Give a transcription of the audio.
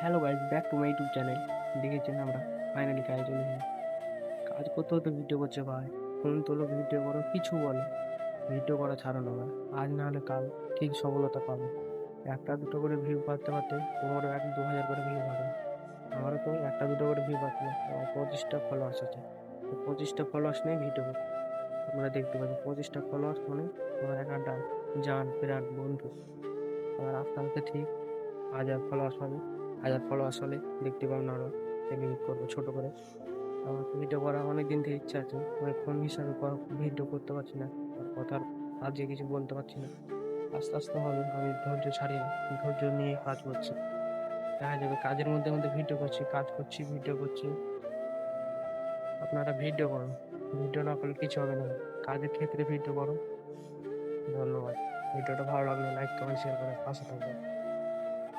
Hello guys, back to my YouTube channel. দেখেছেন আমরা finally কাজে চলে এসেছি। কাজ করতে হতে ভিডিও করছে ভাই। ফোন তোলো, ভিডিও করো, কিছু বলো, ভিডিও করা ছাড়ো না ভাই। আজ না হলে কাল ঠিক সফলতা পাবে। একটা দুটো করে ভিউ পাতে পাতে তোমারও 1-2 হাজার করে ভিউ পাবে। আমারও তো একটা দুটো করে ভিউ পাচ্ছিল, আমার 25টা ফলোয়ার্স আছে। তো 25টা ফলোয়ার্স নিয়ে ভিডিও করো। তোমরা দেখতে পাচ্ছ 25টা ফলোয়ার্স মানে তোমার একটা জান বিরাট বন্ধু। আর আস্তে আস্তে ঠিক 1000 ফলোয়ার্স হবে। 1000 ফলোয়ার্স হলে দেখতে পাবেন আরো এডিট করবো ছোট করে। আমার ভিডিও করা অনেকদিন থেকে ইচ্ছা আছে, আমি ফোন হিসাবে ভিডিও করতে পারছি না, আর কথার আজকে কিছু বলতে পারছি না। আস্তে আস্তে হবে, আমি ধৈর্য ছাড়ি না, ধৈর্য নিয়ে কাজ করছি। দেখা যাবে কাজের মধ্যে মধ্যে ভিডিও করছি, কাজ করছি, ভিডিও করছি। আপনারা ভিডিও করুন, ভিডিও না করলে কিছু হবে না। কাজের ক্ষেত্রে ভিডিও করো। ধন্যবাদ। ভিডিওটা ভালো লাগলে লাইক কমেন্ট শেয়ার করে পাশে থাকবেন।